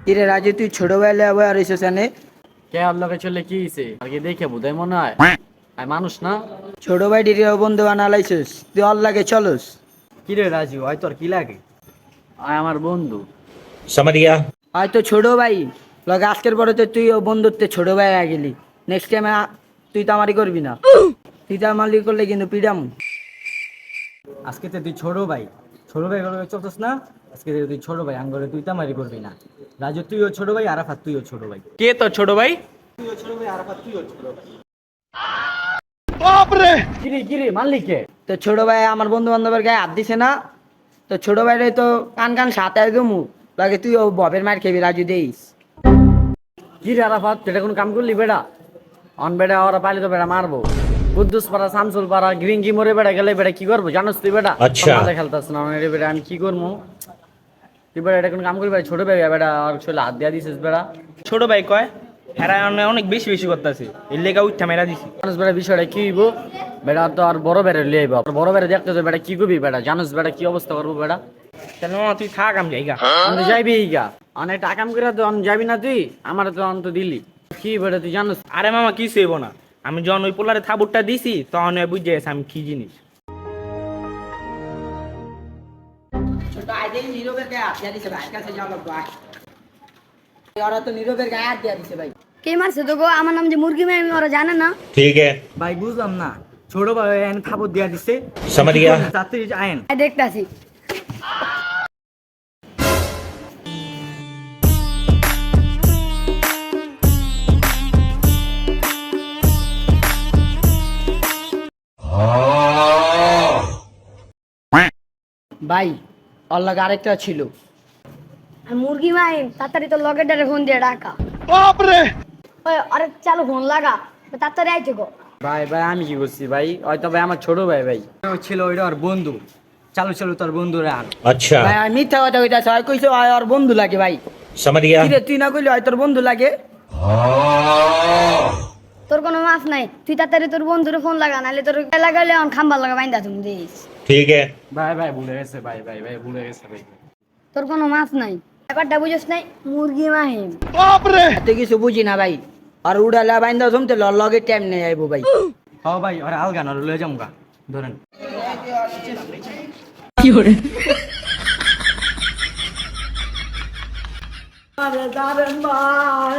কিরে রাজু, তুই ছোটবেলায় আবার এসেছ এনে? কে আল্লাহকে চলে কি হইছে আর কি দেখে বোধহয় মনে হয় আর মানুষ না। ছোট ভাই ডিরে বন্ধু বানালাইছিস, তুই আল্লাহকে চলস? কি রে রাজু, হয় তোর কি লাগে? আয় আমার বন্ধু। समझ गया। হয়তো ছোট ভাই লগে আজকের পরে তো তুই ও বন্ধুত্বে ছোট ভাই হয়ে গেলি। নেক্সট টাইম তুই তো আমারই করবি না। তুই তো আমারই করলে কিন্তু পিডাম। আজকে তো তুই ছোট ভাই করে চলতেস না। আজকে থেকে তুই ছোট ভাই আঙ্গরে তুই তামারি করবি না। রাজু তুইও ছোট ভাই, আরাফাত তুইও ছোট ভাই। কে তোর ছোট ভাই? তুইও ছোট ভাই, আরাফাত তুইও ছোট ভাই। বাপরে! কিরে মানলি কে? তো ছোট ভাই আমার বন্ধু বান্ধবের গায়ে হাত দিছে না, তো ছোট ভাইরে তো কান কান সাথে দমু লাগে, তুই ও ববের মার খেবি রাজু দেইস। কি রে আরাফাত, তুই এটা কোনো কাম করলি বেটা? অন বেটা ওরা পাইলে তো বেটা মারবো। কুদ্দুস পাড়া, শামসুল পাড়া, গ্রিঙ্গি মরে বেটা গেলে বেটা কি করবো জানোস তুই বেটা? আচ্ছা। খেলতাস না রে বেটা, আমি কি করবো? তুই বেটা এটা কোনো কাম করবি বেটা? ছোট ভাই বেটা আর ছোট হাত দিয়া দিছিস বেটা। ছোট ভাই কয় হেরা অনেক বেশি বেশি করতেছে, এর লেগা উঠা মেরা দিছি। জানোস বেটা বিষয়টা কি হইব? বেটা তো আর বড় বেড়ে লিয়ে আইব, বড় বেড়ে দেখতে তো বেটা কি করবি বেটা? জানোস বেটা কি অবস্থা করবো বেটা? তাহলে মামা তুই থাক, আমি যাইগা। আমি যাইবি গা অনেক টাকা কাম করে তো আমি যাবি না তুই? আমার তো অন্ত দিলি কি বেটা তুই জানোস? আরে মামা কি সইব না, আমি যখন ওই পোলারে থাবুরটা দিছি তখন বুঝে গেছে আমি কি জিনিস। ছোট আইদেই নীরবের গায়ে হাত দিয়া দিছে ভাই, কাছে যাও লাগবে আয়। ওরা তো নীরবের গায়ে হাত দিয়া দিছে ভাই। কে মারছে তো গো? আমার নাম যে মুরগি মেয়ে, ওরা জানে না। ठीक है, ভাই বুঝলাম না, ছোট ভাই এনে থাবত দিয়া দিছে। समझ गया। তাড়াতাড়ি আয়েন। দেখতাছি। ভাই ওর লাগে আরেকটা ছিল। আর মুরগি মাই তাড়াতাড়ি তো লগের ডারে ফোন দিয়ে ডাকা। বাপরে! ওই আরে চালু ফোন লাগা, তাড়াতাড়ি আইতে গো। ভাই আমি কি করছি ভাই? হয়তো ভাই আমার ছোট ভাই ছিল ওইটা ওর বন্ধু। চালু তোর বন্ধুরে আর अच्छा, ভাই আমি মিথ্যা কথা কইতাছ, হয় কইছো হয় ওর বন্ধু লাগে ভাই। समझ गया। কিরে তুই না কইলি হয় তোর বন্ধু লাগে? তোর কোনো মাফ নাই, তুই তাড়াতাড়ি তোর বন্ধুরে ফোন লাগা, নাহলে তোর লাগাইলে অন খাম্বা লাগা বাইন্দা তুমি দিস। ठीक है, ভাই ভুলে গেছে ভাই ভুলে গেছে ভাই। তোর কোনো মাফ নাই, ব্যাপারটা বুঝছ নাই? মুরগি মাহিম। বাপরে! এত কিছু বুঝি না ভাই। আর উড়ালা বাইন্দা জমতে লগে টাইম নেই আইবো ভাই। হ ভাই ওরা আলগা না লয়ে যামগা ধরেন। আরে দাঁড়ান ভাই।